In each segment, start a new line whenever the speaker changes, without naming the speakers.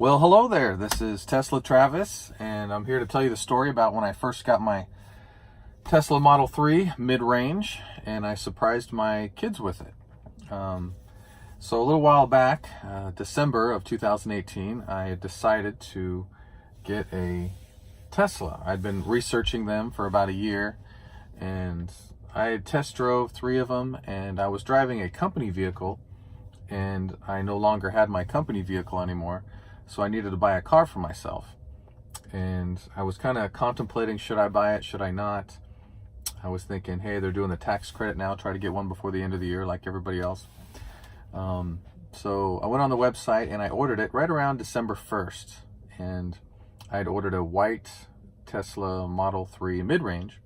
Well, hello there. This is Tesla Travis, and I'm here to tell you the story about when I first got my Tesla Model 3 mid-range, and I surprised my kids with it. So a little while back, December of 2018, I had decided to get a Tesla. I'd been researching them for about a year, and I had test drove 3 of them, and I was driving a company vehicle, and I no longer had my company vehicle anymore. So I needed to buy a car for myself. And I was kind of contemplating, should I buy it, should I not? I was thinking, hey, they're doing the tax credit now, try to get one before the end of the year like everybody else. So I went on the website and I ordered it right around December 1st. And I had ordered a white Tesla Model 3 mid-range.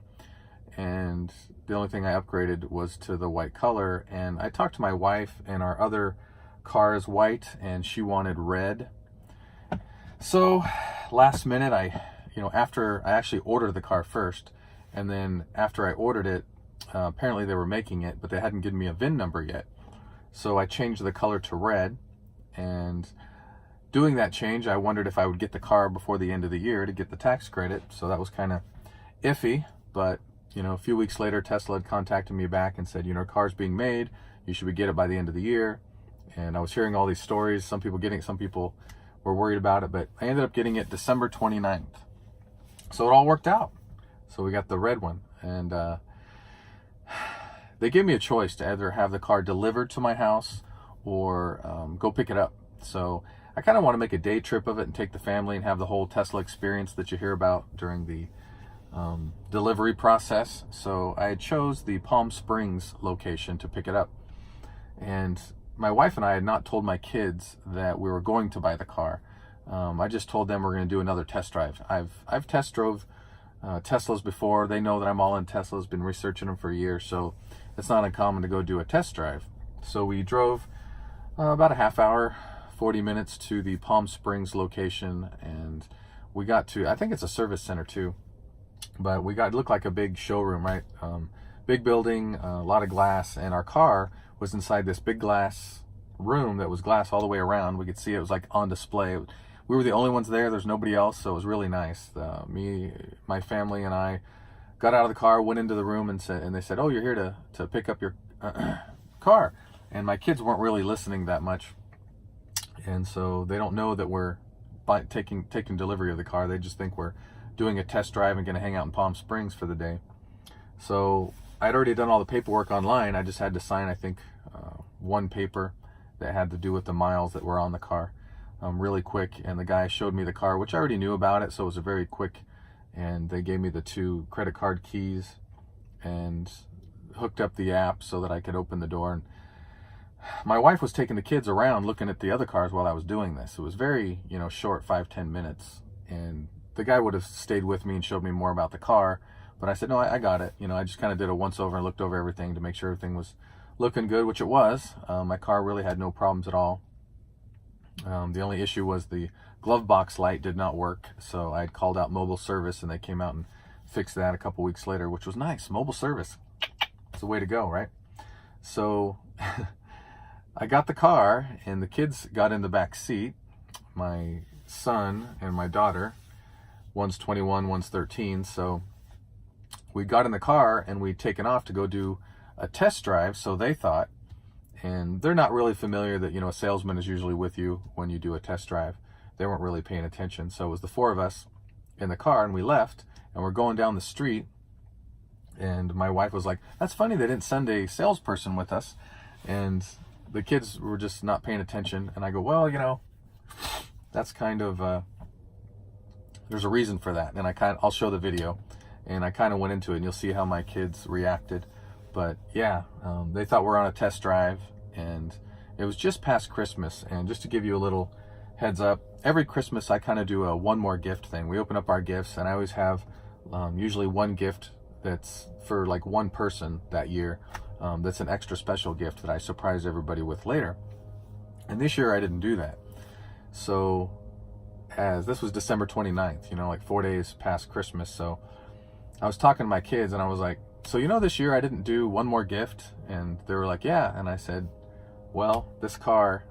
And the only thing I upgraded was to the white color. And I talked to my wife, and our other car is white and she wanted red. So last minute, after I actually ordered the car first, and then after I ordered it, apparently they were making it, but they hadn't given me a VIN number yet. So I changed the color to red, and doing that change, I wondered if I would get the car before the end of the year to get the tax credit. So that was kind of iffy, but a few weeks later, Tesla had contacted me back and said, car's being made, you should get it by the end of the year. And I was hearing all these stories, some people getting it, some people were worried about it, but I ended up getting it December 29th. So it all worked out. So we got the red one, and they gave me a choice to either have the car delivered to my house or go pick it up. So I kind of want to make a day trip of it and take the family and have the whole Tesla experience that you hear about during the delivery process. So I chose the Palm Springs location to pick it up. And my wife and I had not told my kids that we were going to buy the car. I just told them we're going to do another test drive. I've test drove Teslas before. They know that I'm all in Teslas, been researching them for a year, so it's not uncommon to go do a test drive. So we drove about a half hour, 40 minutes to the Palm Springs location, and we got to, I think it's a service center too, but it looked like a big showroom, right? Big building, a lot of glass, and our car was inside this big glass room that was glass all the way around. We could see it was like on display. We were the only ones there. There's nobody else, so it was really nice. Me, my family, and I got out of the car, went into the room, and they said, "Oh, you're here to pick up your car." And my kids weren't really listening that much, and so they don't know that we're taking delivery of the car. They just think we're doing a test drive and going to hang out in Palm Springs for the day. So I'd already done all the paperwork online. I just had to sign, I think, one paper that had to do with the miles that were on the car, really quick. And the guy showed me the car, which I already knew about it, so it was a very quick. And they gave me the 2 credit card keys and hooked up the app so that I could open the door. And my wife was taking the kids around looking at the other cars while I was doing this. It was very, short, 5-10 minutes. And the guy would have stayed with me and showed me more about the car. But I said, no, I got it. I just kind of did a once over and looked over everything to make sure everything was looking good, which it was. My car really had no problems at all. The only issue was the glove box light did not work. So I had called out mobile service, and they came out and fixed that a couple weeks later, which was nice. Mobile service. It's the way to go, right? So I got the car, and the kids got in the back seat. My son and my daughter, one's 21, one's 13. So we got in the car and we'd taken off to go do a test drive, so they thought. And they're not really familiar that, a salesman is usually with you when you do a test drive. They weren't really paying attention. So it was the 4 of us in the car, and we left, and we're going down the street. And my wife was like, "That's funny, they didn't send a salesperson with us." And the kids were just not paying attention. And I go, well, that's kind of, there's a reason for that. And I'll show the video. And I kind of went into it, and you'll see how my kids reacted. But yeah, they thought we were on a test drive, and it was just past Christmas. And just to give you a little heads up, every Christmas I kind of do a one more gift thing. We open up our gifts, and I always have usually one gift that's for like one person that year. That's an extra special gift that I surprise everybody with later. And this year I didn't do that. So as this was December 29th, like 4 days past Christmas. So I was talking to my kids, and I was like, so this year I didn't do one more gift? And they were like, yeah. And I said, well, this car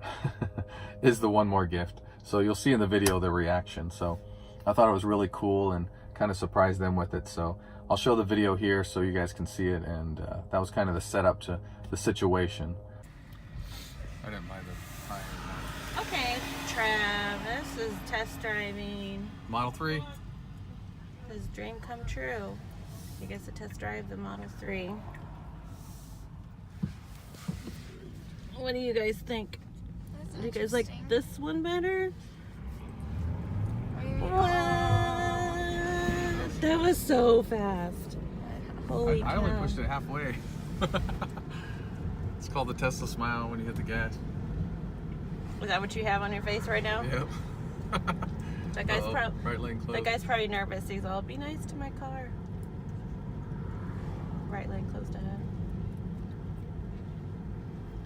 is the one more gift. So you'll see in the video the reaction. So I thought it was really cool and kind of surprised them with it. So I'll show the video here so you guys can see it, and that was kind of the setup to the situation. I didn't mind the tire.
Okay, Travis is test driving
Model 3.
his dream come true. He gets to test drive the Model 3. What do you guys think? Do you guys like this one better? What? That was so fast. Holy cow.
I only pushed it halfway. It's called the Tesla smile when you hit the gas.
Is that what you have on your face right now?
Yep.
That guy's,
right lane closed.
that guy's probably nervous. He's all, be nice to my car. Right lane closed ahead.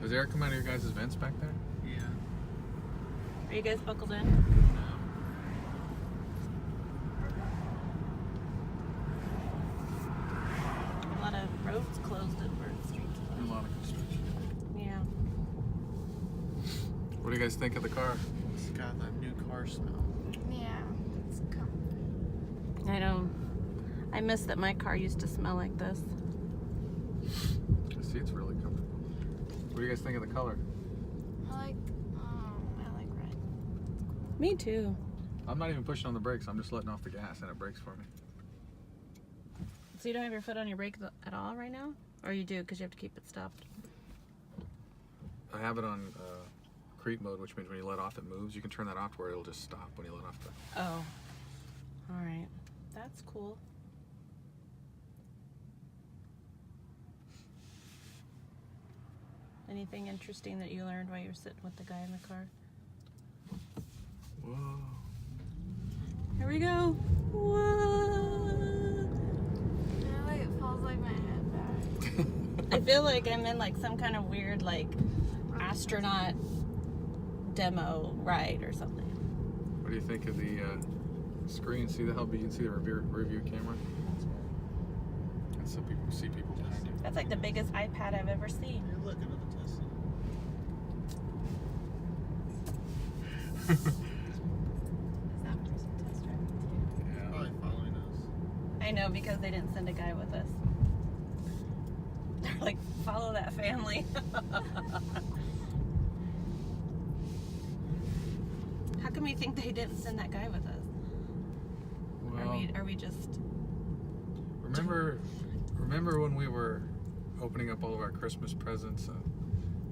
Does air come out of your guys' vents back there?
Yeah.
Are you guys buckled in?
No.
A lot of roads closed at Bird Street.
A lot of construction.
Yeah.
What do you guys think of the car?
It's got that new car smell.
Yeah, it's comfy.
I know. I miss that my car used to smell like this.
The seat's really comfortable. What do you guys think of the color?
I like red.
Me too.
I'm not even pushing on the brakes. I'm just letting off the gas and it brakes for me.
So you don't have your foot on your brake at all right now? Or you do because you have to keep it stopped?
I have it on creep mode, which means when you let off it moves. You can turn that off to where it'll just stop when you let off the...
Oh. Alright. That's cool. Anything interesting that you learned while you were sitting with the guy in the car?
Whoa.
Here we go. Whoa.
Yeah, like it falls like my head back.
I feel like I'm in like some kind of weird like astronaut demo ride or something.
What do you think of the screen? See the help? You can see the review camera. And so people see people behind you.
That's like the biggest iPad I've ever seen.
You're looking at the Tesla.
Is that person test driving too?
Yeah.
Probably following us.
I know, because they didn't send a guy with us. They're like, follow that family. How come you think they didn't send that guy with us?
Well,
Are we just...
Remember when we were opening up all of our Christmas presents and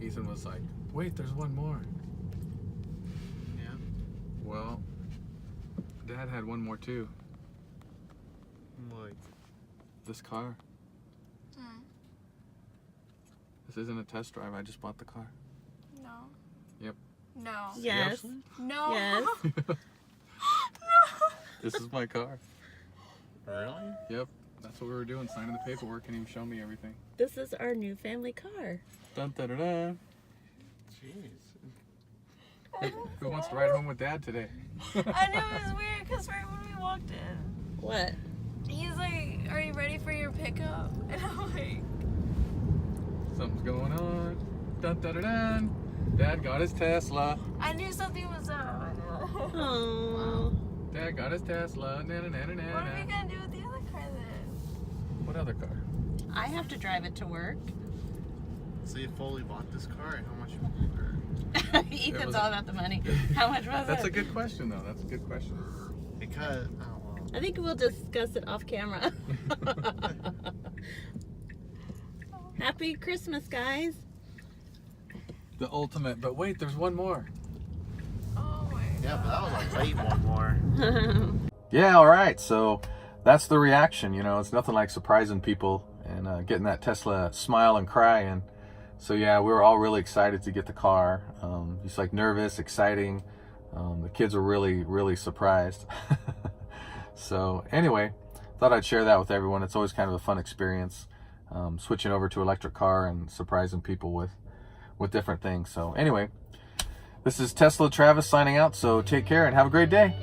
Ethan was like, wait, there's one more.
Yeah.
Well, Dad had one more too.
Like,
This car.
Hmm.
This isn't a test drive. I just bought the car.
No.
Yep.
No.
Yes.
No.
Yes.
This is my car.
really?
Yep. That's what we were doing, signing the paperwork and he was showing me everything.
This is our new family car.
Dun, dun, dun, dun.
Jeez.
Hey, who wants to ride home with Dad today?
I knew it was weird because right when we walked in,
What?
he's like, "Are you ready for your pickup?" And I'm like,
Something's going on. Dun, dun, dun, dun. Dad got his Tesla.
I knew something was up.
Oh.
Dad got his Tesla. Na, na, na, na, na,
What are we
na.
gonna do with the other car then?
What other car?
I have to drive it to work.
So you fully bought this car and how much were
Ethan's
was-
all about the money. How much was
That's
it?
a good question, though. That's a good question.
Because, oh well.
I think we'll discuss it off camera. Happy Christmas, guys.
The ultimate. But wait, there's one more.
Oh my
Yeah,
god.
but that was like way one more.
Yeah, all right. So that's the reaction. You know, it's nothing like surprising people and getting that Tesla smile and cry. And so, yeah, we were all really excited to get the car. Just like nervous, exciting. The kids were really, really surprised. So anyway, thought I'd share that with everyone. It's always kind of a fun experience, switching over to electric car and surprising people with different things. So anyway, this is Tesla Travis signing out. So take care and have a great day.